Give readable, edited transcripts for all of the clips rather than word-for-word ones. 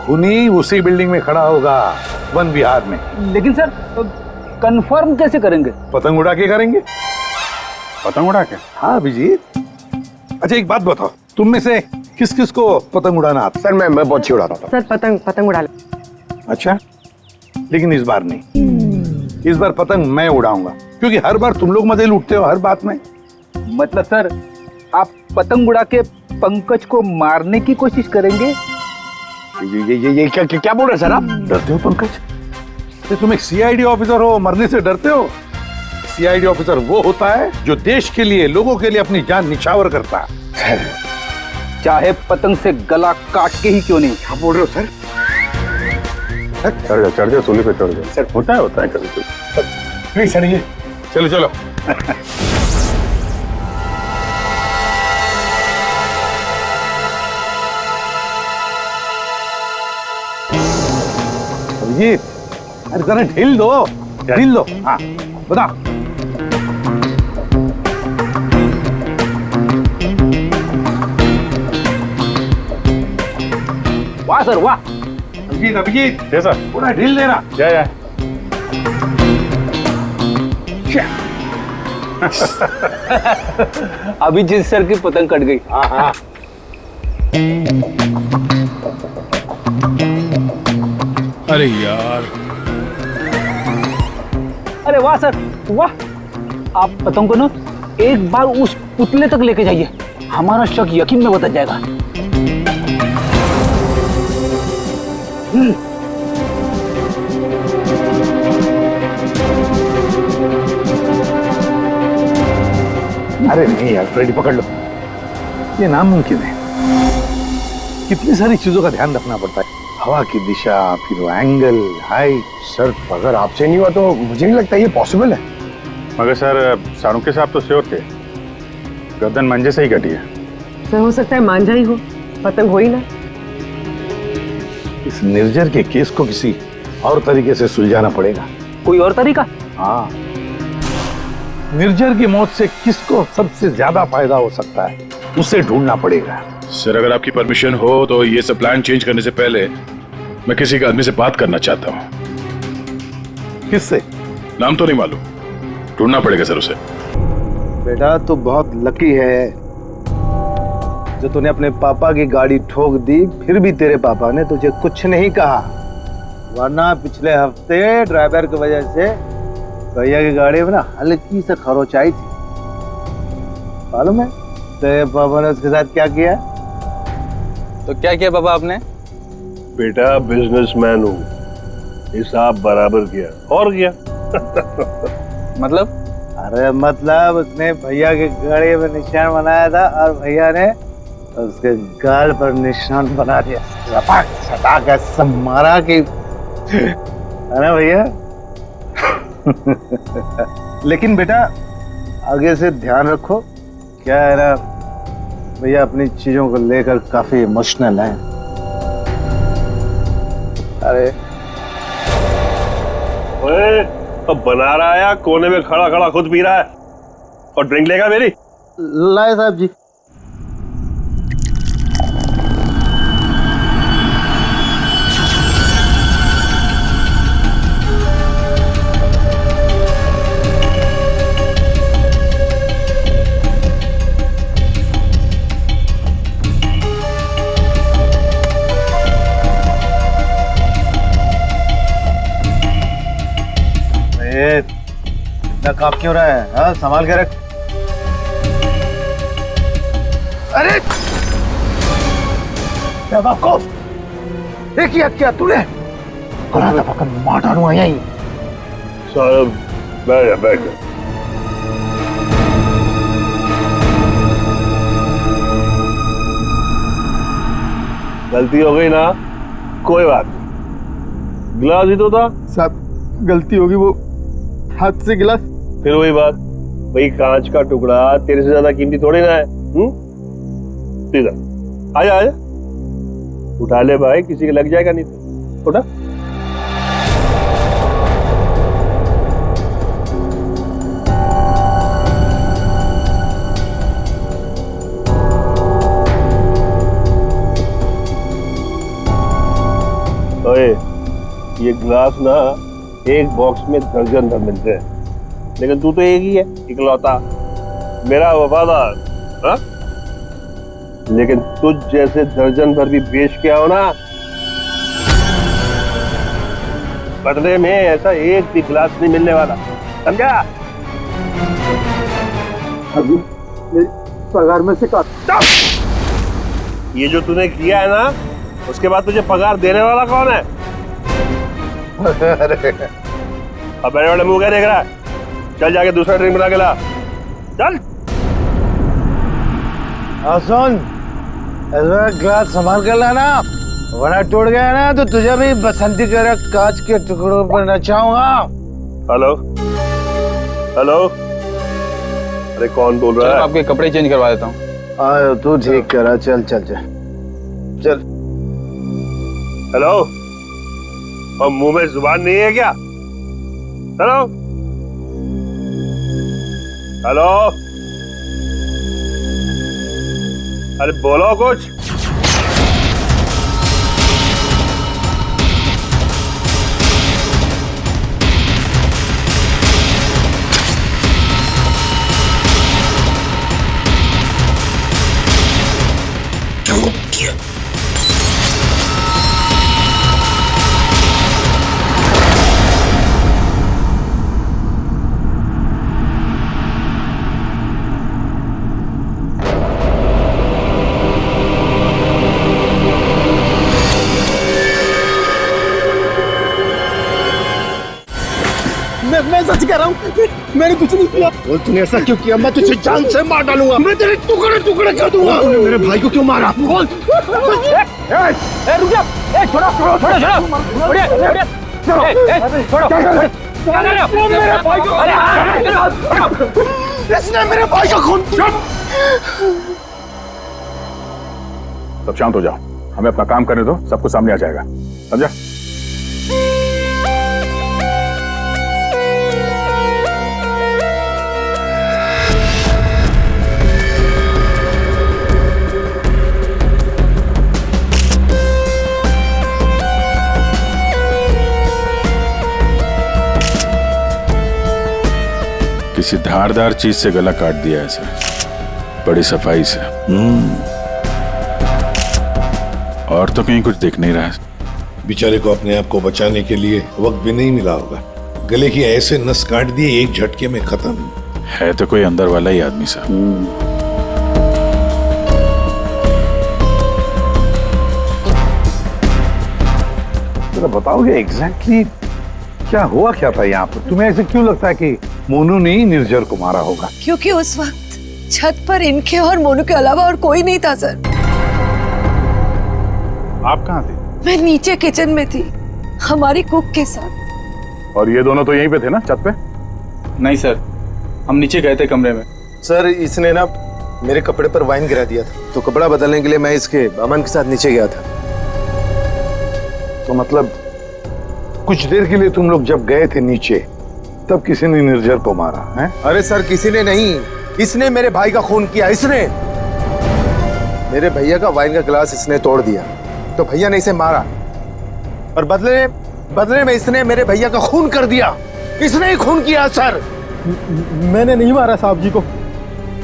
खूनी उसी बिल्डिंग में खड़ा होगा, वन विहार में। लेकिन सर कंफर्म कैसे करेंगे? पतंग उड़ा के करेंगे। पतंग उड़ा के? हाँ अभिजीत। अच्छा एक बात बताओ, तुम में से किस किस को पतंग उड़ाना आता? सर मैं बहुत अच्छी उड़ाता था। सर पतंग उड़ा ले। अच्छा, लेकिन इस बार नहीं। इस बार पतंग मैं उड़ाऊंगा, क्योंकि हर बार तुम लोग मजे लूटते हो हर बात में। मतलब सर आप पतंग उड़ा के पंकज को मारने की कोशिश करेंगे? ये क्या बोल रहे हैं सर आप? डरते हो पंकज? तो तुम एक सीआईडी ऑफिसर हो, मरने से डरते हो? सीआईडी ऑफिसर वो होता है जो देश के लिए, लोगों के लिए अपनी जान निछावर करता है। चाहे पतंग से गला काट के ही क्यों नहीं। क्या बोल रहे हो सर? चढ़ जाओ सूली पे चढ़ जाओ। सर होता है कभी कभी। प्लीज चढ़िए। चलो चलो। अभिजीत, अरे जरा ढील दो, ढील दो। हाँ बता। वाह सर वाह। अभिजीत अभिजीत, जैसा पूरा ढील देना। जय अभिजीत सर की पतंग कट गई। हाँ हाँ। अरे यार, अरे वाह सर वाह। आप पतंग को ना एक बार उस पुतले तक लेके जाइए, हमारा शक यकीन में बदल जाएगा। अरे नहीं यार, फ्रेडी पकड़ लो। ये नामुमकिन है। कितनी सारी चीजों का ध्यान रखना पड़ता है, हवा की दिशा, फिर वो एंगल, हाइट। सर अगर आपसे नहीं हुआ तो मुझे नहीं लगता ये पॉसिबल है। मगर सर सारुके साहब तो श्योर थे, गर्दन मंजे से ही कटी है। सर हो सकता है मांझा ही हो, पतंग हो ही ना। इस निर्जर के केस को किसी और तरीके से सुलझाना पड़ेगा। कोई और तरीका? हाँ, निर्जर की मौत से किसको सबसे ज्यादा फायदा हो सकता है, उसे ढूंढना पड़ेगा। सर अगर आपकी परमिशन हो तो ये सब प्लान चेंज करने से पहले मैं किसी के आदमी से बात करना चाहता हूँ। किससे? नाम तो नहीं मालूम, ढूंढना पड़ेगा सर उसे। बेटा तू बहुत लकी है जो तूने अपने पापा की गाड़ी ठोक दी, फिर भी तेरे पापा ने तुझे कुछ नहीं कहा। वरना पिछले हफ्ते ड्राइवर की वजह से भैया की गाड़ी में ना हल्की से खरोच आई थी। मालूम है तेरे पापा ने उसके साथ क्या किया? तो क्या किया पापा आपने? बेटा बिजनेसमैन हूँ, हिसाब बराबर किया और किया। मतलब? अरे मतलब उसने भैया की गाड़ी में निशान बनाया था और भैया ने उसके गाल पर निशान बना दिया। सपाक सटाक ऐसा मारा कि, है ना भैया? लेकिन बेटा आगे से ध्यान रखो, क्या है ना भैया अपनी चीजों को लेकर काफी इमोशनल है। अरे ओए, अब बना रहा है कोने में खड़ा खड़ा खुद पी रहा है और ड्रिंक लेगा मेरी? लाए साहब जी। इतना कांप क्यों रहा है? हाँ संभाल के रख। अरे बेवकूफ, देखिए क्या तूने करा था, पकड़ मार डालूंगा यहीं। साहब बैठ जा बैठ जा। गलती हो गई ना, कोई बात नहीं, गिलास ही तो था। साहब गलती होगी, वो हाथ से गिलास। फिर वही बात, भाई कांच का टुकड़ा तेरे से ज्यादा कीमती थोड़ी ना है। सीधा आजा आजा, उठा ले भाई, किसी के लग जाएगा नहीं तो। उठा। ओए, ये ग्लास ना एक बॉक्स में दर्जन भर मिलते हैं, लेकिन तू तो एक ही है, इकलौता मेरा वफादार। हाँ? लेकिन तुझ जैसे दर्जन भर भी बेच के आओ ना, बदले में ऐसा एक भी गिलास नहीं मिलने वाला, समझा? अभी मेरी पगार में से काट। ये जो तूने किया है ना, उसके बाद तुझे पगार देने वाला कौन है? अब बड़े बड़े मुंह क्या देख रहा है? चल जाके दूसरा ड्रिंक बना के ला, चल। सुन, इस ग्लास संभाल कर लाना, वरना टूट गया ना तो तुझे भी बसंती कर कांच के टुकड़ों पर नचाऊंगा। हेलो हेलो, अरे कौन बोल रहा है? आपके कपड़े चेंज करवा देता हूँ। आयो तू ठीक करा, चल चल चल चल। हेलो, और मुंह में जुबान नहीं है क्या? हेलो हेलो, अरे बोलो कुछ। मैं सच कह रहा हूँ, मैंने कुछ नहीं किया। और तूने ऐसा क्यों किया? मैं तुझे जान से मार डालूंगा, मैं तेरे टुकड़े टुकड़े कर दूंगा। तूने मेरे भाई को क्यों मारा? बोल। रुक जा, छोड़ो छोड़ो छोड़ो छोड़ो, उड़िए उड़िए, छोड़ो क्या कर रहे हो? मेरे भाई को, इसने मेरे भाई का खून। सब शांत हो जाओ, हमें अपना काम करने दो, सब कुछ सामने आ जाएगा, समझा? किसी धारदार चीज से गला काट दिया है सर, बड़ी सफाई से। और तो कहीं कुछ दिख नहीं रहा है। बेचारे को अपने आप को बचाने के लिए वक्त भी नहीं मिला होगा, गले की ऐसे नस काट दिए एक झटके में खत्म। है तो कोई अंदर वाला ही आदमी साहब। जरा बताओगे एग्जैक्टली क्या हुआ, क्या था यहाँ पर? तुम्हें ऐसे क्यों लगता है कि मोनू ने ही निर्जर को मारा होगा? क्योंकि उस वक्त छत पर इनके और मोनू के अलावा और कोई नहीं था सर। आप कहाँ थे? मैं नीचे किचन में थी हमारी कुक के साथ। और ये दोनों तो यहीं पे थे ना, छत पे? नहीं सर, हम नीचे गए थे कमरे में। सर इसने ना मेरे कपड़े पर वाइन गिरा दिया था, तो कपड़ा बदलने के लिए मैं इसके अमन के साथ नीचे गया था। तो मतलब कुछ देर के लिए तुम लोग जब गए थे नीचे, तब किसी ने निर्जर को मारा है? अरे सर किसी ने नहीं, इसने मेरे भाई का खून किया। इसने मेरे भैया का वाइन का गिलास इसने तोड़ दिया, तो भैया ने इसे मारा, और बदले में इसने मेरे भैया का खून कर दिया। इसने ही खून किया सर। मैंने नहीं मारा साहब जी को,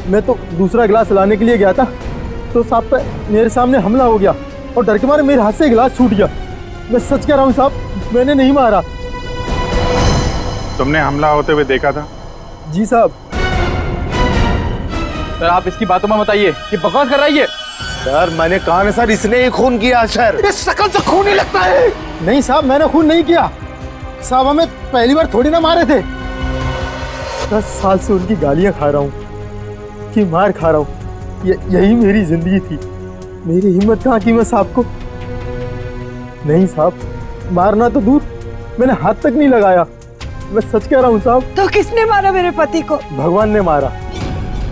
मैं तो दूसरा गिलास लाने के लिए गया था, तो साहब पे मेरे सामने हमला हो गया और डर के मारे मेरे हाथ से गिलास छूट गया। मैं सच कह रहा हूँ साहब, मैंने नहीं मारा। तुमने हमला होते हुए देखा था? जी साहब। सर आप इसकी बातों में बताइए, ये बकवास कर रही है। सर मैंने कहा ना सर, इसने ही खून किया सर। इस शकल से खून ही लगता है। नहीं साहब, मैंने खून नहीं किया साहब, हमें पहली बार थोड़ी ना मारे थे। 10 साल से उनकी गालियां खा रहा हूँ, कि मार खा रहा हूँ, यही मेरी जिंदगी थी। मेरी हिम्मत कहाँ की मैं साहब को। नहीं साहब, मारना तो दूर, मैंने हाथ तक नहीं लगाया। मैं सच कह रहा हूँ साहब। तो किसने मारा मेरे पति को? भगवान ने मारा।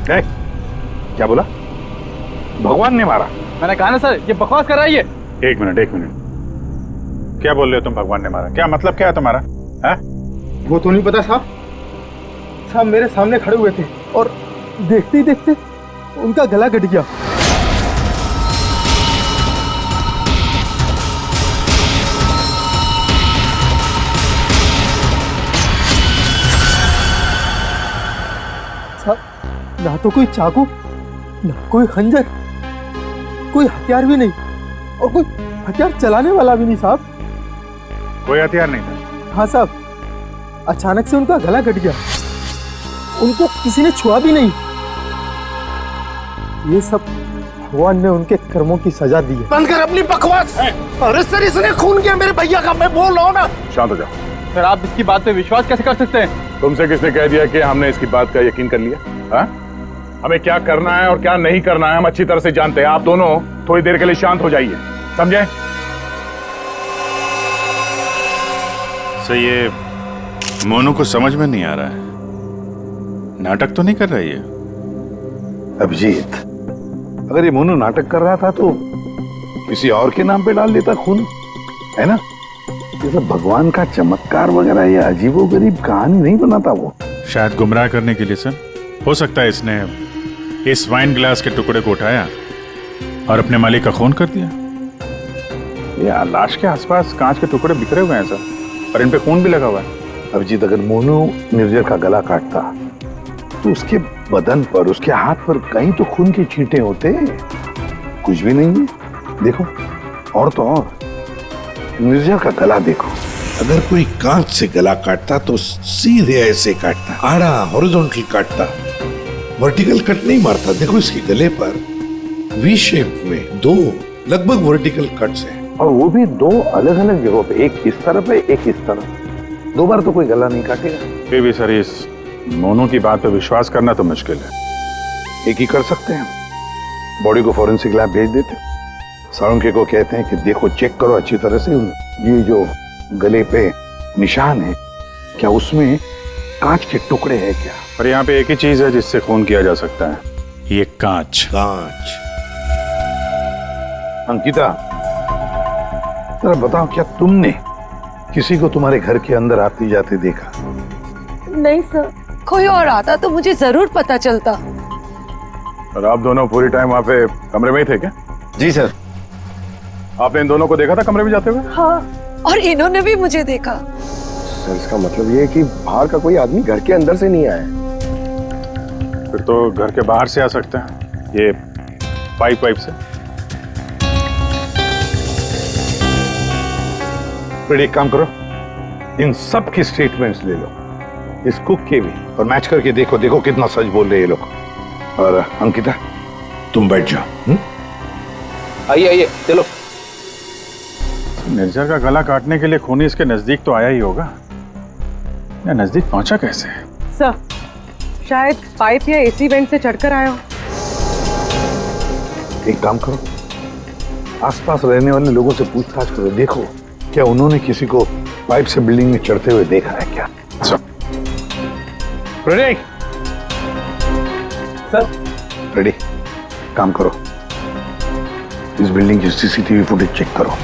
क्या बोला? भगवान ने मारा? मैंने कहा ना सर, ये बकवास कर रही है। एक मिनट, क्या बोल रहे हो तुम? भगवान ने मारा? क्या मतलब, क्या है तुम्हारा? है? वो तो नहीं पता साहब। साहब मेरे सामने खड़े हुए थे और देखते ही देखते उनका गला कट गया। ना तो कोई चाकू, ना कोई खंजर, कोई हथियार भी नहीं, और कोई हथियार चलाने वाला भी नहीं साहब। कोई हथियार नहीं था? हाँ साहब, अचानक से उनका गला कट गया, उनको किसी ने छुआ भी नहीं। ये सब भगवान ने उनके कर्मों की सजा दी है। बंद कर अपनी बकवास। अरे सर, इसने खून किया मेरे भैया का, मैं बोल रहा हूँ ना। शांत हो जाओ। सर आप इसकी बात पे विश्वास कैसे कर सकते हैं? तुमसे किसने कह दिया कि हमने इसकी बात का यकीन कर लिया? हाँ? हमें क्या करना है और क्या नहीं करना है हम अच्छी तरह से जानते हैं। आप दोनों थोड़ी देर के लिए शांत हो जाइए, समझे? सर ये मोनू को समझ में नहीं आ रहा है, नाटक तो नहीं कर रही है? अभिजीत, अगर ये मोनू नाटक कर रहा था तो किसी और के नाम पे डाल देता खून, है ना? ये सब भगवान का चमत्कार वगैरह ये अजीबोगरीब कहानी नहीं बनाता वो। शायद गुमराह करने के लिए सर। हो सकता है इसने इस वाइन ग्लास के टुकड़े को उठाया और अपने मालिक का खून कर दिया। ये लाश के आसपास कांच के टुकड़े बिखरे हुए हैं सर, और इन पे खून भी लगा हुआ है। अभिजीत, अगर मोनू निर्जर का गला काटता तो उसके बदन पर, उसके हाथ पर कहीं तो खून के छींटे होते। कुछ भी नहीं है। देखो, और तो और निर्जर का गला देखो। अगर कोई कांच से गला काटता तो सीधे ऐसे काटता, आड़ा हॉरिजॉन्टल काटता, वर्टिकल कट नहीं मारता। देखो इसके गले पर वी शेप में 2 लगभग वर्टिकल कट्स हैं, और वो भी 2 अलग अलग जगहों पे, एक इस तरफ है, एक इस तरफ। 2 बार तो कोई गला नहीं काटेगा। फिर भी सर इस मोनू की बात पे विश्वास करना तो मुश्किल है। एक ही कर सकते हैं, बॉडी को फॉरेंसिक लैब भेज देते, साळुंखे को कहते हैं कि देखो, चेक करो अच्छी तरह से, ये जो गले पे निशान है, क्या उसमें कांच के टुकड़े हैं क्या? पर यहाँ पे एक ही चीज है जिससे खून किया जा सकता है, ये कांच। कांच। अंकिता, जरा बताओ, क्या तुमने किसी को तुम्हारे घर के अंदर आते जाते देखा? नहीं सर, कोई और आता तो मुझे जरूर पता चलता। और आप दोनों पूरी टाइम वहाँ पे कमरे में ही थे क्या? जी सर। आपने इन दोनों को देखा था कमरे में जाते हुए? हाँ, और इन्होंने भी मुझे देखा। सर इसका मतलब ये है कि बाहर का कोई आदमी घर के अंदर से नहीं आया। फिर तो घर के बाहर से आ सकते हैं, ये पाइप से। फिर एक काम करो, इन सब की स्टेटमेंट्स ले लो, इस कुक के भी, और मैच करके देखो, देखो कितना सच बोल रहे हैं ये लोग। और अंकिता, तुम बैठ जाओ। आइए आइए, चलो। निर्जर का गला काटने के लिए खूनी इसके नजदीक तो आया ही होगा, या नजदीक पहुंचा कैसे? सर, शायद पाइप या एसी वेंट से चढ़कर आया हो। एक काम करो, आसपास रहने वाले लोगों से पूछताछ करो, देखो क्या उन्होंने किसी को पाइप से बिल्डिंग में चढ़ते हुए देखा है क्या? रेडी? सर। रेडी? काम करो, इस बिल्डिंग की सीसीटीवी फुटेज चेक करो।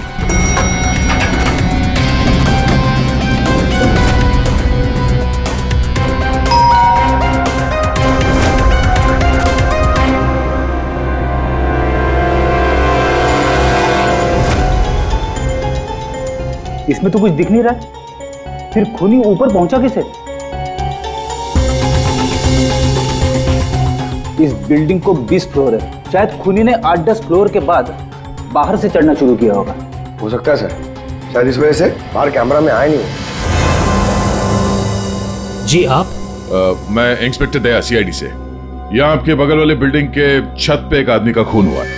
इसमें तो कुछ दिख नहीं रहा, फिर खूनी ऊपर पहुंचा कैसे? इस बिल्डिंग को 20 फ्लोर है, शायद खूनी ने 8-10 फ्लोर के बाद बाहर से चढ़ना शुरू किया होगा। हो सकता है सर, शायद इस वजह से बाहर कैमरा में आया नहीं। जी आप? मैं इंस्पेक्टर दया, CID से। यहाँ आपके बगल वाले बिल्डिंग के छत पे एक आदमी का खून हुआ है।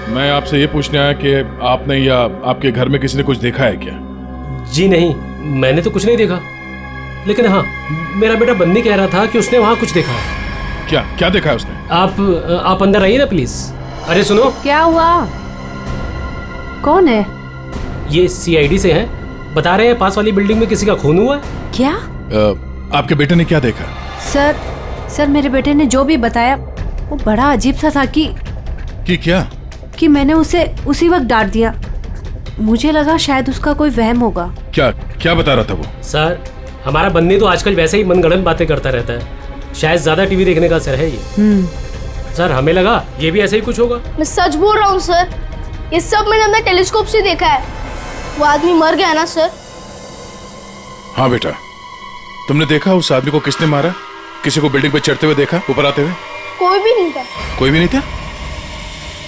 मैं आपसे ये पूछने आया कि आपने या आपके घर में किसी ने कुछ देखा है क्या? जी नहीं, मैंने तो कुछ नहीं देखा, लेकिन हाँ, मेरा बेटा बन्नी कह रहा था कि उसने वहाँ कुछ देखा है। क्या देखा है उसने? आप अंदर आइए ना प्लीज। अरे सुनो। क्या हुआ? कौन है? ये CID से हैं, बता रहे हैं पास वाली बिल्डिंग में किसी का खून हुआ है। क्या? आपके बेटे ने क्या देखा? सर मेरे बेटे ने जो भी बताया वो बड़ा अजीब सा था कि क्या? कि मैंने उसे उसी वक्त डांट दिया। मुझे लगा शायद उसका कोई वहम होगा। क्या बता रहा था वो? सर, हमारा बन्नी तो आजकल वैसे ही मनगढ़ंत बातें करता रहता है, शायद ज्यादा टीवी देखने का असर है ये। सर, हमें लगा ये भी ऐसे ही कुछ होगा। मैं सच बोल रहा हूँ सर, ये सब मैंने अपने टेलीस्कोप से देखा है। वो आदमी मर गया ना सर। हाँ बेटा, तुमने देखा उस आदमी को किसने मारा? किसी को बिल्डिंग पे चढ़ते हुए देखा, ऊपर आते हुए? कोई भी नहीं था। कोई भी नहीं था?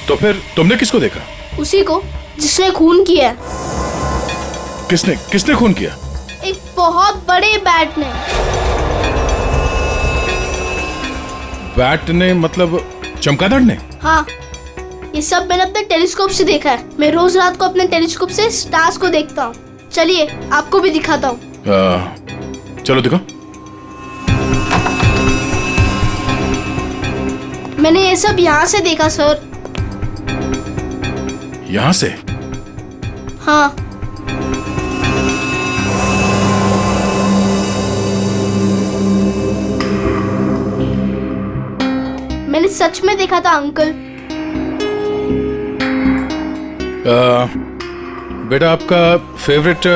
तो फिर तुमने किसको देखा? उसी को जिसने खून किया है। किसने किसने खून किया? एक बहुत बड़े बैट ने। बैट ने मतलब चमगादड़ ने? हाँ, ये सब मैंने अपने टेलीस्कोप से देखा है। मैं रोज रात को अपने टेलीस्कोप से स्टार्स को देखता हूँ। चलिए आपको भी दिखाता हूँ। चलो दिखो। मैंने ये सब यहाँ से देखा सर। यहाँ से? हाँ। मैंने सच में देखा था अंकल। बेटा आपका फेवरेट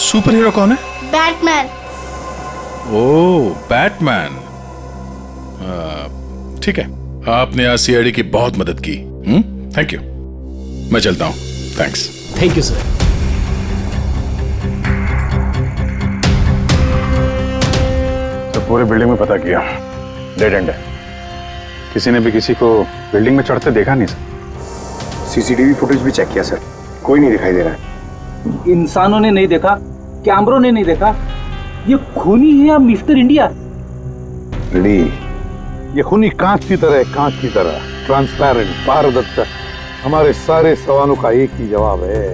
सुपर हीरो कौन है? बैटमैन। ओह बैटमैन। ठीक है, आपने आज सीआईडी की बहुत मदद की। Thank you. मैं चलता हूँ। थैंक्स। Thank you sir. तो पूरे बिल्डिंग में पता किया, डेड एंड है। किसी ने भी किसी को बिल्डिंग में चढ़ते देखा नहीं सर। सीसीटीवी फुटेज भी चेक किया सर, कोई नहीं दिखाई दे रहा है। इंसानों ने नहीं देखा, कैमरों ने नहीं देखा। ये खूनी है या मिस्टर इंडिया? रेडी, ये खूनी कांच की तरह है, कांच की तरह ट्रांसपेरेंट, पारदर्शक। हमारे सारे सवालों का एक ही जवाब है,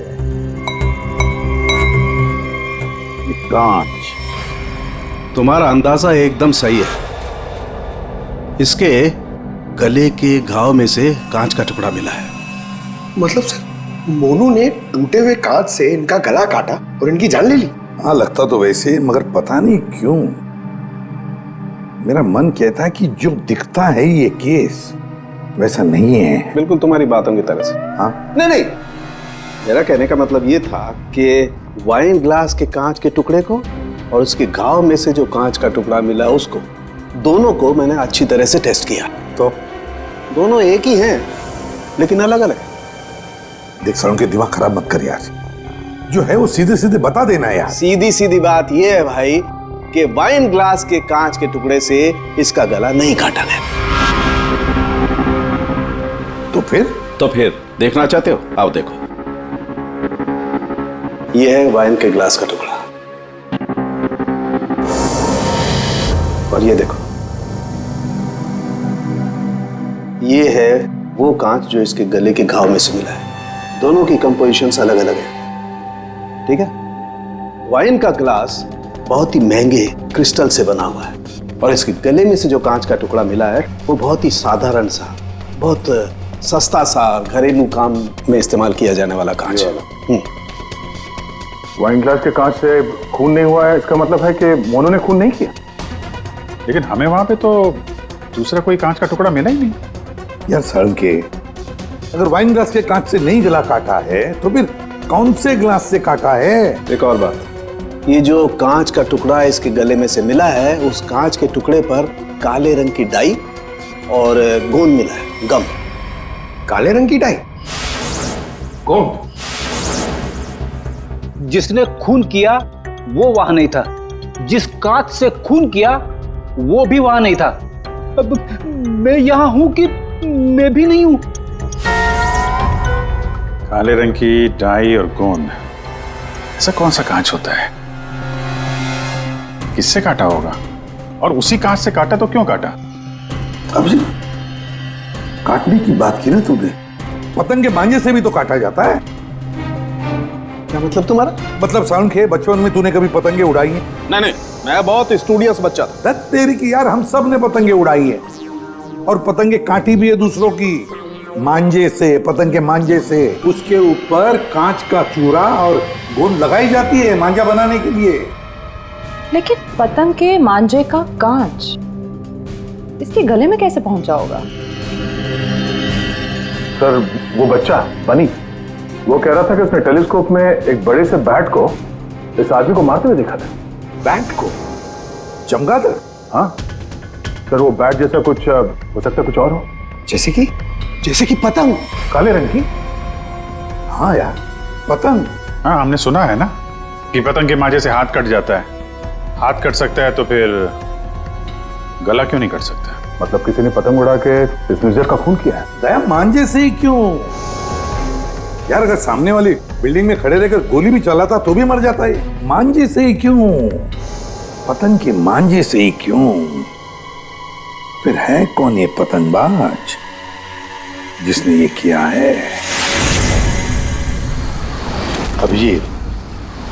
ये कांच। तुम्हारा अंदाजा एकदम सही है। इसके गले के घाव में से कांच का टुकड़ा मिला है। मतलब सर, मोनू ने टूटे हुए कांच से इनका गला काटा और इनकी जान ले ली। हाँ लगता तो वैसे, मगर पता नहीं क्यों मेरा मन कहता है कि जो दिखता है ये केस वैसा नहीं है। बिल्कुल तुम्हारी बातों की तरह से। हाँ नहीं, मेरा कहने का मतलब ये था कि वाइन ग्लास के कांच के टुकड़े को और उसके घाव में से जो कांच का टुकड़ा मिला उसको, दोनों को मैंने अच्छी तरह से टेस्ट किया। तो दोनों एक ही हैं लेकिन अलग अलग। देख सर, उनके दिमाग खराब मत कर यार, जो है वो सीधे सीधे बता देना यार। सीधी सीधी बात ये है भाई कि वाइन ग्लास के कांच के टुकड़े से इसका गला नहीं काटा गया। तो फिर देखना चाहते हो? आओ देखो, ये है वाइन के ग्लास का टुकड़ा और ये देखो, ये है वो कांच जो इसके गले के घाव में से मिला है। दोनों की कंपोजिशंस अलग अलग है, ठीक है? वाइन का ग्लास बहुत ही महंगे क्रिस्टल से बना हुआ है और इसके गले में से जो कांच का टुकड़ा मिला है वो बहुत ही साधारण सा, बहुत सस्ता सा, घरेलू काम में इस्तेमाल किया जाने वाला कांच है। वाइन ग्लास के कांच से खून नहीं हुआ है, इसका मतलब है कि मोनू ने खून नहीं किया। लेकिन हमें वहां पे तो दूसरा कोई कांच का टुकड़ा मिला ही नहीं। यार सर के, अगर वाइन ग्लास के कांच से नहीं गला काटा है तो फिर कौन से ग्लास से काटा है? एक और बात, ये जो कांच का टुकड़ा इसके गले में से मिला है, उस कांच के टुकड़े पर काले रंग की डाई और गोंद मिला है, गम। काले रंग की डाई? कौन? जिसने खून किया वो वहां नहीं था, जिस कांच से खून किया वो भी वहां नहीं था। अब मैं यहां हूं कि मैं भी नहीं हूं। काले रंग की डाई और गोंद, ऐसा कौन सा कांच होता है? किससे काटा होगा? और उसी कांच से काटा तो क्यों काटा? अब जी काटने की बात की ना तुमने, पतंग के मांझे से भी तो काटा जाता है। क्या मतलब तुम्हारा? मतलब साउंड के बचपन में तूने कभी पतंगे उड़ाई हैं? नहीं, मैं बहुत स्टूडियस बच्चा था। तेरी की यार, हम सब ने पतंगे उड़ाई है और पतंगे काटी भी है दूसरों की, मांझे से, पतंग के मांझे से। उसके ऊपर कांच का चूरा और गोंद लगाई जाती है मांझा बनाने के लिए। लेकिन पतंग के मांझे का कांच इसके गले में कैसे पहुंचा होगा? सर, वो बच्चा बनी, वो कह रहा था कि उसने टेलीस्कोप में एक बड़े से बैट को इस आदमी को मारते हुए देखा था। बैट को? चमगादड़? हाँ सर, वो बैट जैसा कुछ हो सकता है, कुछ और हो। जैसे कि पतंग काले रंग की। हाँ यार, पतंग। हाँ, हमने सुना है ना कि पतंग के मांझे से हाथ कट जाता है। हाथ कट सकता है तो फिर गला क्यों नहीं कट सकता? मतलब किसी ने पतंग उड़ा के इस निर्जर का खून किया है? दया मांझे से ही क्यों यार? अगर सामने वाली बिल्डिंग में खड़े रहकर गोली भी चलाता तो भी मर जाता है। मांझे से ही क्यों? पतंग के मांझे से ही क्यों? फिर है कौन ये पतंगबाज जिसने ये किया है? अभिजीत,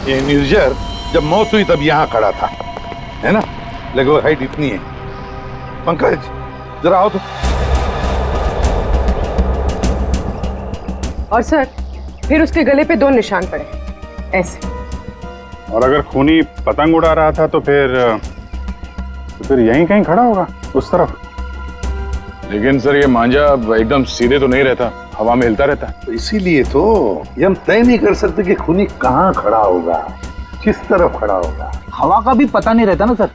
ये निर्जर जब मौत हुई तब यहां खड़ा था, है ना? लगभग हाइट इतनी है। पंकज जरा आओ तो। और सर फिर उसके गले पे 2 निशान पड़े ऐसे। और अगर खूनी पतंग उड़ा रहा था तो फिर यहीं कहीं खड़ा होगा उस तरफ। लेकिन सर ये मांझा एकदम सीधे तो नहीं रहता, हवा में हिलता रहता है। तो इसीलिए तो ये हम तय नहीं कर सकते कि खूनी कहाँ खड़ा होगा, किस तरफ खड़ा होगा। हवा का भी पता नहीं रहता ना सर,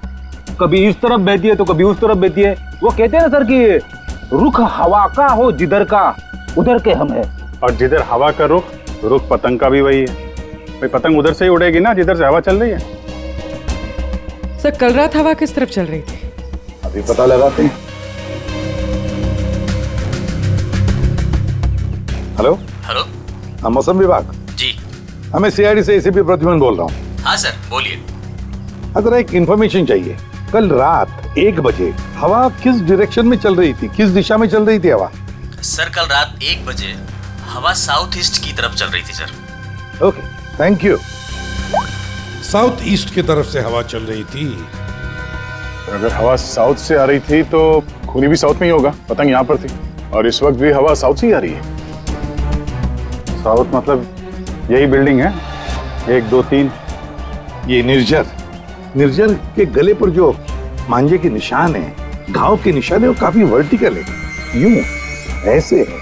कभी इस तरफ बहती है तो कभी उस तरफ बहती है। वो कहते हैं ना सर कि रुख हवा का हो जिधर का उधर के हम है। और जिधर हवा का रुख पतंग का भी वही है। भाई पतंग उधर से ही उड़ेगी ना जिधर से हवा चल रही है। सर कल रात हवा किस तरफ चल रही थी? अभी पता लगाते हैं। हेलो हेलो, हाँ मौसम विभाग जी। हमें सीआईडी से एसीपी प्रद्युमन बोल रहा हूँ। हाँ सर बोलिए। अगर एक इंफॉर्मेशन चाहिए, कल रात 1 बजे हवा किस डायरेक्शन में चल रही थी, किस दिशा में चल रही थी हवा? सर कल रात 1 बजे हवा साउथ ईस्ट की तरफ चल रही थी sir. Okay thank you. South east की तरफ से हवा चल रही थी। अगर हवा साउथ से आ रही थी तो खूनी भी साउथ में ही होगा, पतंग यहाँ पर थी और इस वक्त भी हवा साउथ से ही आ रही है। साउथ मतलब यही बिल्डिंग है 1 2 3। ये निर्जर के गले पर जो मांझे के निशान है, घाव के निशान है, वो काफी वर्टिकल है, यूं ऐसे है।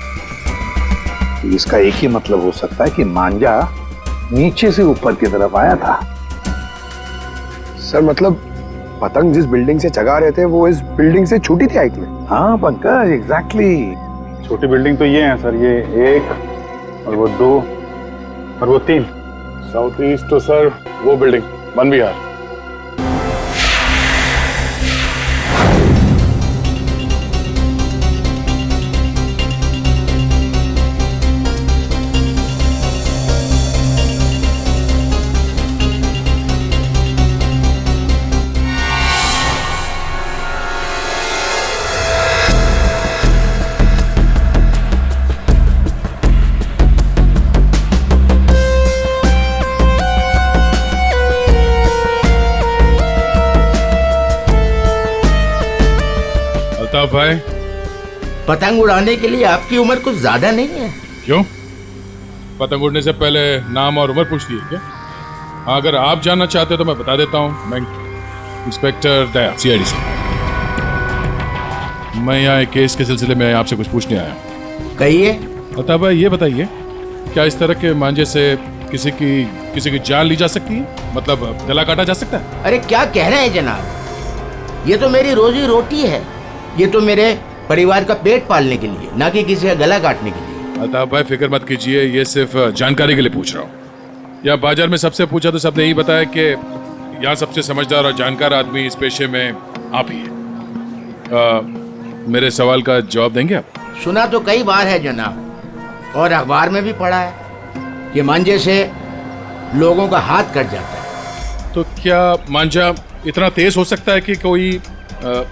तो इसका एक ही मतलब हो सकता है कि मांझा नीचे से ऊपर की तरफ आया था। सर मतलब पतंग जिस बिल्डिंग से चगा रहे थे वो इस बिल्डिंग से छूटी थी हाइट में? हाँ पंकज एग्जैक्टली। छोटी बिल्डिंग तो ये है सर, ये 1 और वो 2 और वो 3। साउथ ईस्ट तो सर वो बिल्डिंग वन विहार। अल्ताफ भाई, पतंग उड़ाने के लिए आपकी उम्र कुछ ज्यादा नहीं है? क्यों? पतंग उड़ने से पहले नाम और उम्र पूछती है क्या? हाँ, अगर आप जानना चाहते हो तो मैं बता देता हूँ। मैं इंस्पेक्टर दया, सीआईडी से। मैं यहाँ एक केस के सिलसिले में आपसे कुछ पूछने आया हूँ। कहिए। अल्ताफ भाई ये बताइए, क्या इस तरह के मांझे से किसी की जान ली जा सकती है? मतलब गला काटा जा सकता है? अरे क्या कह रहे हैं जनाब, ये तो मेरी रोजी रोटी है, ये तो मेरे परिवार का पेट पालने के लिए, ना कि किसी का गला काटने के लिए। अल्ताफ भाई फिक्र मत कीजिए, ये सिर्फ जानकारी के लिए पूछ रहा हूँ। यहाँ बाजार में सबसे पूछा तो सबने यही बताया कि यहाँ सबसे समझदार और जानकार आदमी इस पेशे में आप ही हैं। मेरे सवाल का जवाब देंगे आप? सुना तो कई बार है जनाब, और अखबार में भी पढ़ा है कि मांझे से लोगों का हाथ कट जाता है। तो क्या मांझा इतना तेज हो सकता है कि कोई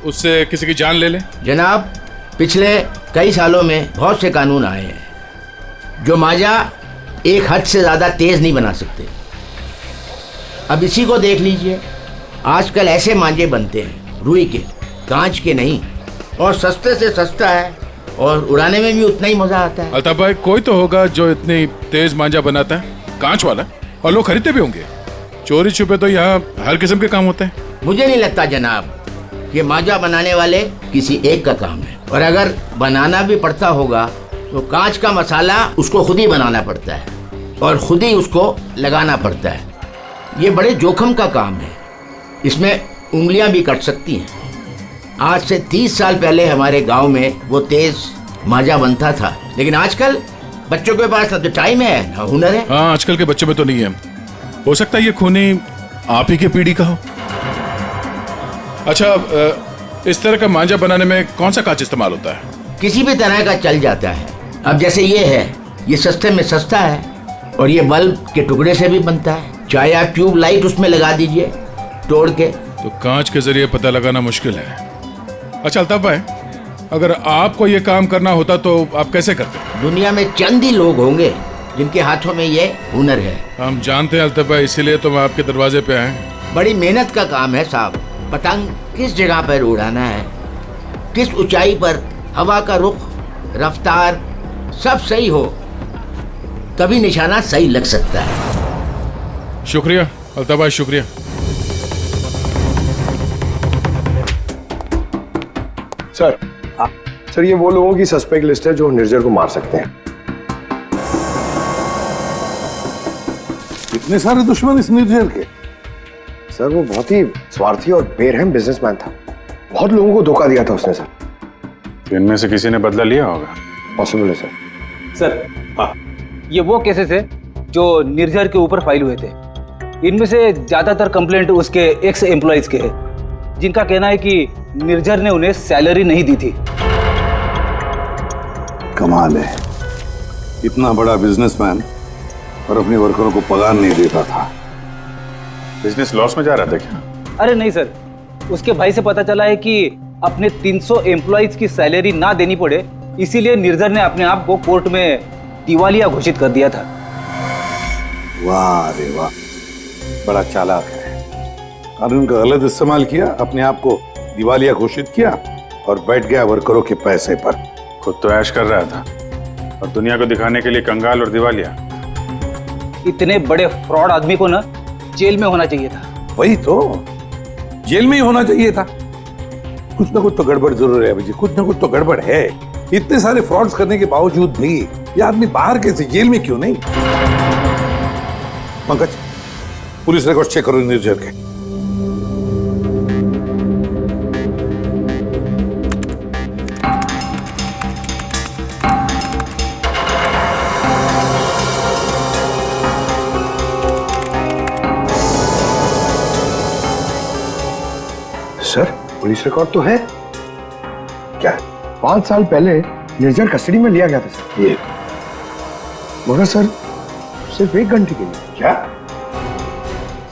उससे किसी की जान ले ले? जनाब पिछले कई सालों में बहुत से कानून आए हैं जो मांझा एक हद से ज़्यादा तेज नहीं बना सकते। अब इसी को देख लीजिए, आजकल ऐसे मांझे बनते हैं रुई के, कांच के नहीं, और सस्ते से सस्ता है और उड़ाने में भी उतना ही मजा आता है। अल्ताफ भाई कोई तो होगा जो इतनी तेज मांझा बनाता है, कांच वाला, और लोग खरीदते भी होंगे। चोरी छुपे तो यहाँ हर किस्म के काम होते हैं। मुझे नहीं लगता जनाब कि मांझा बनाने वाले किसी एक का काम है, और अगर बनाना भी पड़ता होगा तो कांच का मसाला उसको खुद ही बनाना पड़ता है और खुद ही उसको लगाना पड़ता है। ये बड़े जोखिम का काम है, इसमें उंगलियां भी कट सकती हैं। आज से 30 साल पहले हमारे गांव में वो तेज मांझा बनता था, लेकिन आजकल बच्चों के पास ना तो टाइम है ना हुनर है। हाँ, आजकल के बच्चों में तो नहीं है। हो सकता है ये खूनी आप ही की पीढ़ी का हो। अच्छा, इस तरह का मांझा बनाने में कौन सा कांच इस्तेमाल होता है? किसी भी तरह का चल जाता है। अब जैसे ये है, ये सस्ते में सस्ता है और ये बल्ब के टुकड़े से भी बनता है। चाहे आप ट्यूब लाइट उसमें लगा दीजिए तोड़ के। तो कांच के जरिए पता लगाना मुश्किल है। अच्छा अल्ताफ भाई, अगर आपको ये काम करना होता तो आप कैसे करते? दुनिया में चंद ही लोग होंगे जिनके हाथों में ये हुनर है। हम जानते हैं अल्ताफ भाई, इसीलिए तो हम आपके दरवाजे पे आए। बड़ी मेहनत का काम है साहब। पतंग किस जगह पर उड़ाना है, किस ऊंचाई पर, हवा का रुख, रफ्तार सब सही हो तभी निशाना सही लग सकता है। शुक्रिया अल्ताफ भाई, शुक्रिया। सर, सर ये वो लोगों की सस्पेक्ट लिस्ट है जो निर्जर को मार सकते हैं। इतने सारे दुश्मन इस निर्जर के? सर वो बहुत ही स्वार्थी और बेरहम बिजनेसमैन था। बहुत लोगों को धोखा दिया था उसने सर। तो इनमें से किसी ने बदला लिया होगा। पॉसिबल है सर। सर ये वो केसेस है जो निर्जर के ऊपर फाइल हुए थे। इनमें से ज्यादातर कंप्लेंट उसके एक्स एम्प्लॉइज के हैं, जिनका कहना है कि निर्जर ने उन्हें सैलरी नहीं दी थी। कमाल है, इतना बड़ा बिजनेसमैन और अपने वर्करों को पगार नहीं देता था। बिजनेस लॉस में जा रहा था क्या? अरे नहीं सर, उसके भाई से पता चला है कि अपने 300 एम्प्लॉइज की सैलरी ना देनी पड़े, इसीलिए निर्जर ने अपने आप को कोर्ट में दिवालिया घोषित कर दिया था। वाह रे वाह, बड़ा चालाक है। कानून का गलत इस्तेमाल किया, अपने आप को दिवालिया घोषित किया और बैठ गया वर्करों के पैसे पर। खुद तो ऐश कर रहा था और दुनिया को दिखाने के लिए कंगाल और दिवालिया। इतने बड़े फ्रॉड आदमी को ना जेल में होना चाहिए था। वही तो, जेल में ही होना चाहिए था। कुछ ना कुछ तो गड़बड़ जरूर है अभी, कुछ ना कुछ तो गड़बड़ है। इतने सारे फ्रॉड्स करने के बावजूद भी ये आदमी बाहर कैसे, जेल में क्यों नहीं? पंकज, पुलिस रिकॉर्ड चेक करो निर्जर के। सर पुलिस रिकॉर्ड तो है। क्या? 5 साल पहले निर्जर कस्टडी में लिया गया था सर। ये मगर सर सिर्फ 1 घंटे के लिए। क्या?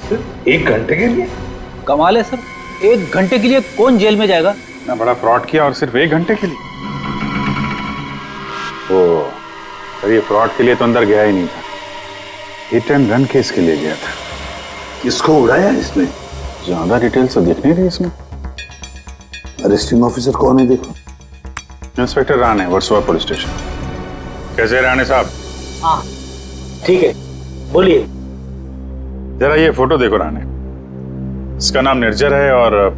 सिर्फ 1 घंटे के लिए? कमाल है सर, 1 घंटे के लिए कौन जेल में जाएगा? इतना बड़ा फ्रॉड किया और सिर्फ 1 घंटे के लिए? ओ, सर ये फ्रॉड के लिए तो अंदर गया ही नहीं था, हिट एंड रन केस के लिए गया था। किसको उड़ाया इसमें? ज्यादा डिटेल तो दिख नहीं रही इसमें। अरेस्टिंग ऑफिसर कौन है देखो? Inspector Rane, Versova police station. कैसे राणे साहब? हाँ ठीक है, बोलिए। जरा ये फोटो देखो राणे, इसका नाम निर्जर है और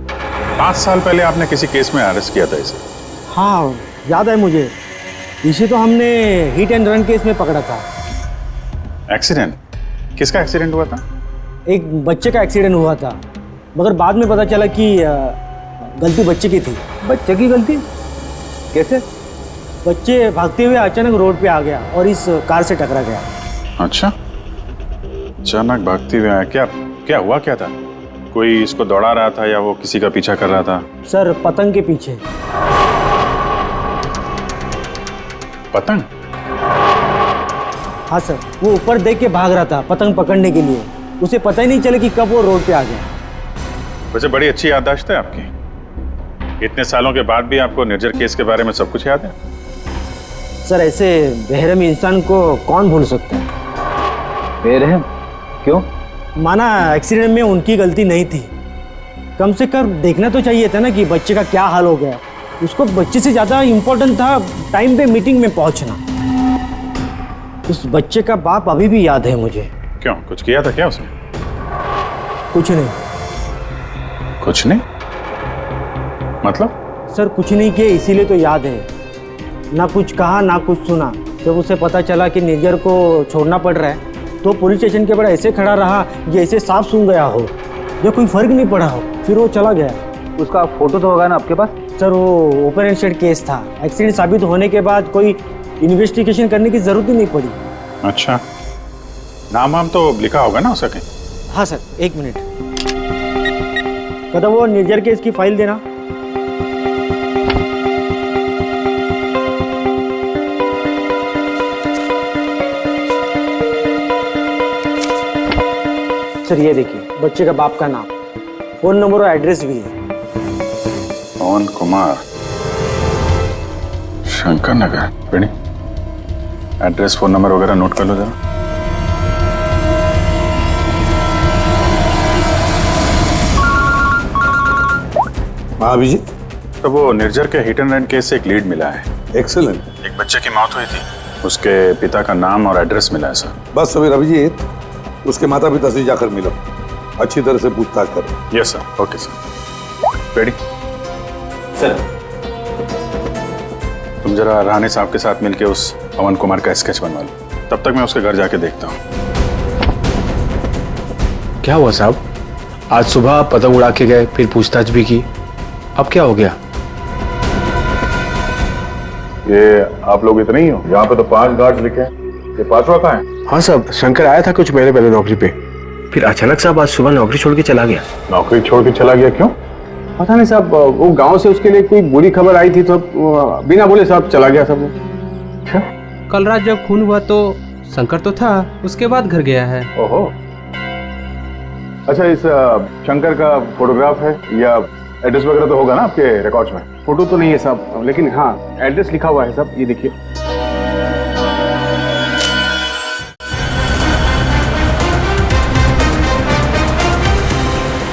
5 साल पहले आपने किसी केस में अरेस्ट किया था इसे। हाँ याद है मुझे, इसे तो हमने हिट एंड रन केस में पकड़ा था। एक्सीडेंट? किसका एक्सीडेंट हुआ था? एक बच्चे का एक्सीडेंट हुआ था, मगर बाद में पता चला कि गलती बच्चे की थी। बच्चे की गलती? कैसे? बच्चे भागते हुए अचानक रोड पे आ गया और इस कार से टकरा गया। अच्छा, अचानक भागते हुए आया। क्या क्या हुआ, क्या था? कोई इसको दौड़ा रहा था या वो किसी का पीछा कर रहा था? सर पतंग के पीछे। पतंग? हाँ सर, वो ऊपर देख के भाग रहा था पतंग पकड़ने के लिए। उसे पता ही नहीं चला कि कब वो रोड पे आ गया। वैसे बड़ी अच्छी याददाश्त है आपकी। इतने सालों के बाद भी आपको निर्जर केस के बारे में सब कुछ याद है? सर ऐसे बेरहम इंसान को कौन भूल सकता है? बेरहम क्यों? माना एक्सीडेंट में उनकी गलती नहीं थी, कम से कम देखना तो चाहिए था ना कि बच्चे का क्या हाल हो गया। उसको बच्चे से ज्यादा इम्पोर्टेंट था टाइम पे मीटिंग में पहुंचना। उस बच्चे का बाप अभी भी याद है मुझे। क्यों, कुछ किया था क्या उसने? कुछ नहीं। कुछ नहीं मतलब? सर कुछ नहीं किए, इसीलिए तो याद है। ना कुछ कहा ना कुछ सुना। जब उसे पता चला कि निर्जर को छोड़ना पड़ रहा है तो पुलिस स्टेशन के बाहर ऐसे खड़ा रहा जैसे सांप सूंघ गया हो, जो कोई फर्क नहीं पड़ा हो। फिर वो चला गया। उसका फोटो तो होगा ना आपके पास? सर वो ओपन एंड केस था। एक्सीडेंट साबित होने के बाद कोई इन्वेस्टिगेशन करने की जरूरत ही नहीं पड़ी। अच्छा, नाम वाम तो लिखा होगा ना उसका कहीं? हाँ सर, 1 मिनट। कदम वो निर्जर केस की फाइल देना। सर ये देखिए, बच्चे का बाप का नाम, फोन नंबर और एड्रेस भी है। पवन कुमार, शंकर नगर। बेटी, एड्रेस फोन नंबर वगैरह नोट कर लो जरा। हाँ अभिजीत, तो वो निर्जर के हिट एंड रन केस से एक लीड मिला है। एक्सेलेंट। एक बच्चे की मौत हुई थी, उसके पिता का नाम और एड्रेस मिला है सर। बस सवेर अभिजीत, उसके माता पिता से जाकर मिलो, अच्छी तरह से पूछताछ करो। Yes sir. Okay sir. Ready sir. तुम जरा राणे साहब के साथ मिलके उस पवन कुमार का स्केच बनवा लो, तब तक मैं उसके घर जाके देखता हूँ। क्या हुआ साहब? आज सुबह पतंग उड़ा के गए, फिर पूछताछ भी की, अब क्या हो गया? ये आप लोग इतने ही हो? यहाँ पे तो 5 गार्ड लिखे हैं, ये 5वां कहाँ है? हाँ साहब, शंकर आया था कुछ महीने पहले नौकरी पे, फिर अचानक साहब आज सुबह नौकरी छोड़ के चला गया। नौकरी छोड़ के चला गया? क्यों? पता नहीं साहब, वो गांव से उसके लिए कोई बुरी खबर आई थी तो बिना बोले साहब चला गया सब। कल रात जब खून हुआ तो शंकर तो था, उसके बाद घर गया है। ओहो। अच्छा, इस शंकर का फोटोग्राफ है या एड्रेस वगैरह तो होगा ना आपके रिकॉर्ड्स में? फोटो तो नहीं है साहब, लेकिन हाँ एड्रेस लिखा हुआ है साहब, ये देखिए।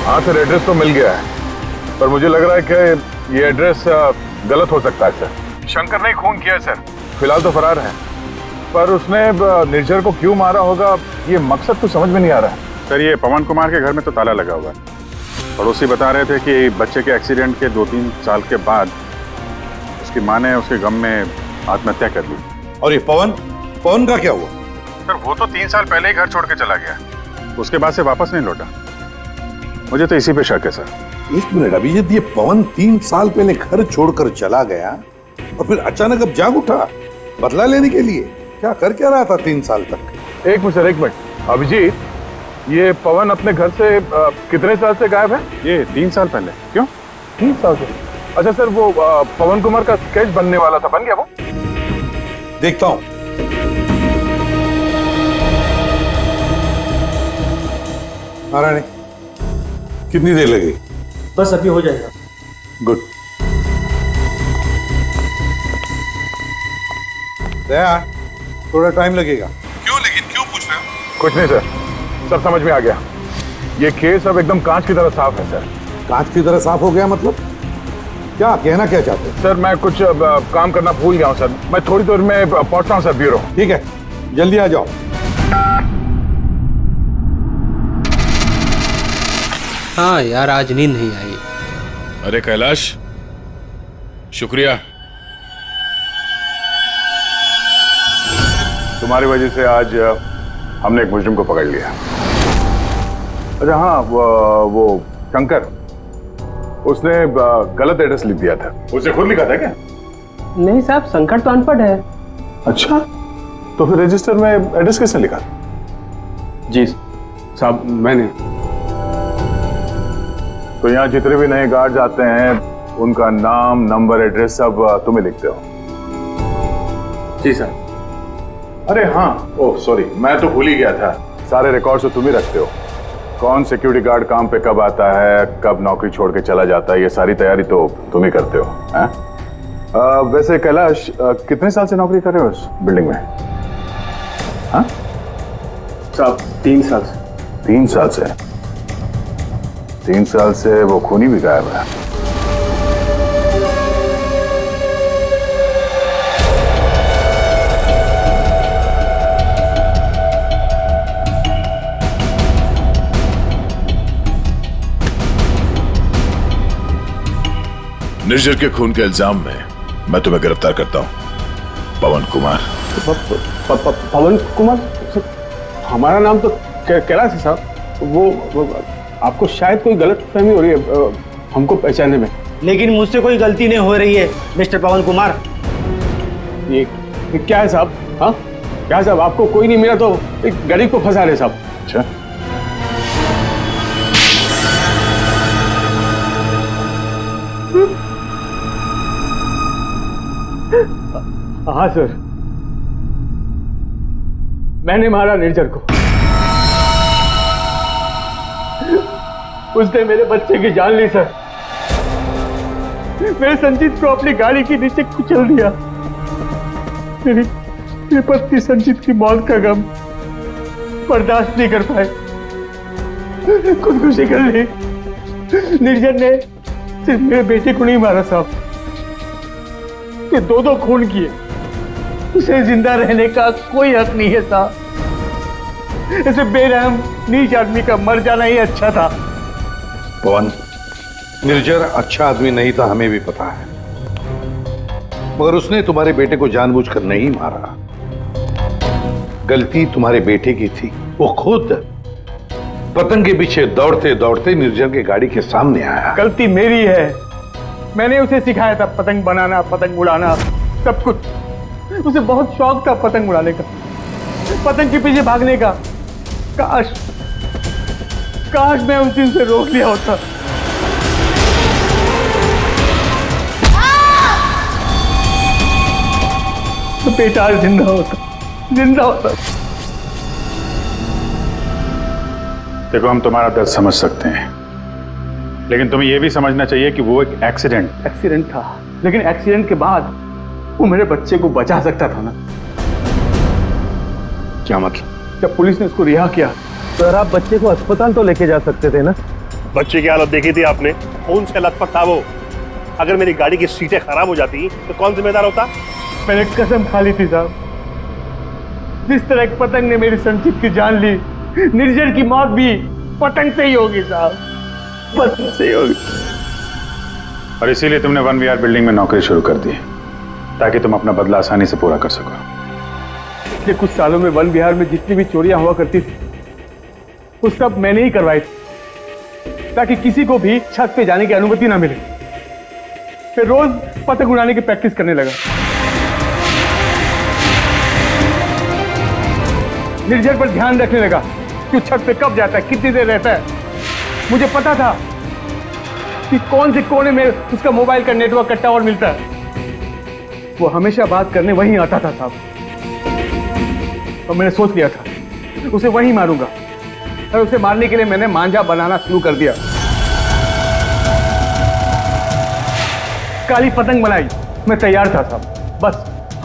हाँ सर, एड्रेस तो मिल गया है, पर मुझे लग रहा है कि ये एड्रेस गलत हो सकता है सर। शंकर ने खून किया है सर, फिलहाल तो फरार है, पर उसने निर्जर को क्यों मारा होगा ये मकसद तो समझ में नहीं आ रहा है सर। ये पवन कुमार के घर में तो ताला लगा हुआ है, पड़ोसी बता रहे थे कि बच्चे के एक्सीडेंट के 2-3 साल के बाद उसकी माँ ने उसके गम में आत्महत्या कर ली। और ये पवन का क्या हुआ? सर वो तो 3 साल पहले ही घर छोड़ के चला गया, उसके बाद से वापस नहीं लौटा। मुझे तो इसी पे शक है सर। 1 मिनट अभिजीत, ये पवन 3 साल पहले घर छोड़कर चला गया और फिर अचानक अब जाग उठा बदला लेने के लिए? क्या कर क्या रहा था 3 साल तक? एक मिनट सर, एक मिनट। अभिजीत, ये पवन अपने घर से कितने साल से गायब है? ये 3 साल पहले। क्यों 3 साल से? अच्छा सर, वो पवन कुमार का स्केच बनने वाला था, बन गया वो? देखता हूं। नारायण, कितनी देर लगेगी? बस अभी हो जाएगा। गुड। दया, थोड़ा टाइम लगेगा। क्यों? लेकिन क्यों पूछ रहे हो? कुछ नहीं सर, सब समझ में आ गया। ये केस अब एकदम कांच की तरह साफ है सर। कांच की तरह साफ हो गया मतलब? क्या कहना क्या चाहते हैं? सर मैं कुछ काम करना भूल गया हूँ सर, मैं थोड़ी देर में पहुंचता हूँ सर ब्यूरो। ठीक है, जल्दी आ जाओ। हाँ यार, आज नींद नहीं आई। अरे कैलाश, शुक्रिया, तुम्हारी वजह से आज हमने एक मुजरिम को पकड़ लिया। अच्छा हाँ, वो शंकर, उसने गलत एड्रेस लिख दिया था। उसे खुद लिखा था क्या? नहीं साहब, शंकर तो अनपढ़ है। अच्छा, तो फिर रजिस्टर में एड्रेस कैसे लिखा? जी साहब, मैंने। तो यहाँ जितने भी नए गार्ड आते हैं उनका नाम, नंबर, एड्रेस सब तुम्हें लिखते हो? जी सर। अरे हाँ, ओह सॉरी, मैं तो भूल ही गया था, सारे रिकॉर्ड तो तुम ही रखते हो। कौन सिक्योरिटी गार्ड काम पे कब आता है, कब नौकरी छोड़ के चला जाता है, ये सारी तैयारी तो तुम ही करते हो, हैं? वैसे कैलाश, कितने साल से नौकरी कर रहे हो इस बिल्डिंग में? हाँ साहब, 3 साल से। 3 साल से? 3 साल से वो खूनी भी गायब है। निर्जर के खून के इल्जाम में मैं तुम्हें गिरफ्तार करता हूं, पवन कुमार। पवन कुमार? हमारा नाम तो कैलाश है साहब। वो आपको शायद कोई गलत फहमी हो रही है हमको पहचानने में। लेकिन मुझसे कोई गलती नहीं हो रही है मिस्टर पवन कुमार। ये क्या है साहब? हाँ क्या है साहब, आपको कोई नहीं मिला तो एक गरीब को फंसा रहे साहब। अच्छा, हाँ सर, मैंने मारा निर्जर को। उसने मेरे बच्चे की जान ली सर। मेरे संजीत को अपनी गाड़ी के नीचे कुचल दिया। मेरी पत्नी संजीत की मौत का गम बर्दाश्त नहीं कर पाए, खुदकुशी कर ली। निर्जन ने सिर्फ मेरे बेटे को नहीं मारा साहब, कि दो खून किए। उसे जिंदा रहने का कोई हक नहीं है साहब। ऐसे बेरहम नीच आदमी का मर जाना ही अच्छा था। पवन, निर्जर अच्छा आदमी नहीं था, हमें भी पता है, मगर उसने तुम्हारे बेटे को जानबूझकर नहीं मारा। गलती तुम्हारे बेटे की थी। वो खुद पतंग के पीछे दौड़ते दौड़ते निर्जर के गाड़ी के सामने आया। गलती मेरी है। मैंने उसे सिखाया था पतंग बनाना, पतंग उड़ाना, सब कुछ। उसे बहुत शौक था पतंग उड़ाने का, पतंग के पीछे भागने का। काश मैं उस दिन से रोक लिया होता। तो बेटा जिंदा होता। देखो, हम तुम्हारा दर्द समझ सकते हैं, लेकिन तुम्हें यह भी समझना चाहिए कि वो एक एक्सीडेंट था, लेकिन एक्सीडेंट के बाद वो मेरे बच्चे को बचा सकता था ना। क्या मतलब? जब पुलिस ने उसको रिहा किया, सर आप बच्चे को अस्पताल तो लेके जा सकते थे ना। बच्चे की हालत देखी थी आपने, कौन से लत पर था वो? अगर मेरी गाड़ी की सीटें खराब हो जाती तो कौन जिम्मेदार होता? मैंने कसम खा ली थी साहब, जिस तरह एक पतंग ने मेरी संजीत की जान ली, निर्जर की मौत भी पतंग से ही होगी साहब, पतंग से ही होगी। और इसीलिए तुमने 1VR बिल्डिंग में नौकरी शुरू कर दी, ताकि तुम अपना बदला आसानी से पूरा कर सको। पिछले कुछ सालों में 1VR में जितनी भी चोरियां हुआ करती थी, वो सब मैंने ही करवाई थी, ताकि किसी को भी छत पे जाने की अनुमति ना मिले। फिर रोज पतंग उड़ाने की प्रैक्टिस करने लगा। निर्जर पर ध्यान रखने लगा कि छत पे कब जाता है, कितनी देर रहता है। मुझे पता था कि कौन से कोने में उसका मोबाइल का नेटवर्क का टावर मिलता है। वो हमेशा बात करने वहीं आता था साहब, और मैंने सोच लिया था उसे वहीं मारूंगा। और उसे मारने के लिए मैंने मांझा बनाना शुरू कर दिया। काली पतंग बनाई, मैं तैयार था साहब, बस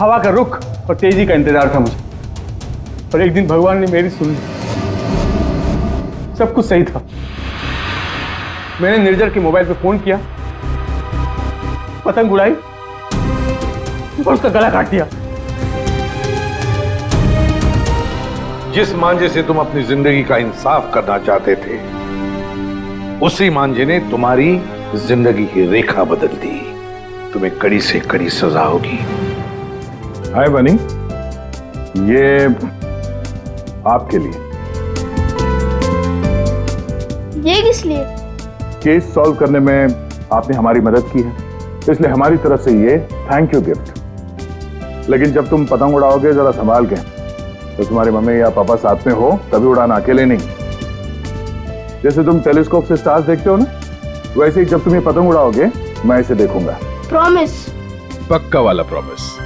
हवा का रुख और तेजी का इंतजार था मुझे। और एक दिन भगवान ने मेरी सुन ली, सब कुछ सही था। मैंने निर्जर के मोबाइल पे फोन किया, पतंग उड़ाई और उसका गला काट दिया। जिस मांझे से तुम अपनी जिंदगी का इंसाफ करना चाहते थे, उसी मांझे ने तुम्हारी जिंदगी की रेखा बदल दी। तुम्हें कड़ी से कड़ी सजा होगी। हाय बनी, ये आपके लिए। ये किस लिए? केस सॉल्व करने में आपने हमारी मदद की है, इसलिए हमारी तरफ से ये थैंक यू गिफ्ट। लेकिन जब तुम पतंग उड़ाओगे जरा संभाल के, तो तुम्हारी मम्मी या पापा साथ में हो तभी उड़ाना, अकेले नहीं। जैसे तुम टेलीस्कोप से स्टार्स देखते हो ना, वैसे ही जब तुम ये पतंग उड़ाओगे मैं इसे देखूंगा। प्रॉमिस? पक्का वाला प्रॉमिस।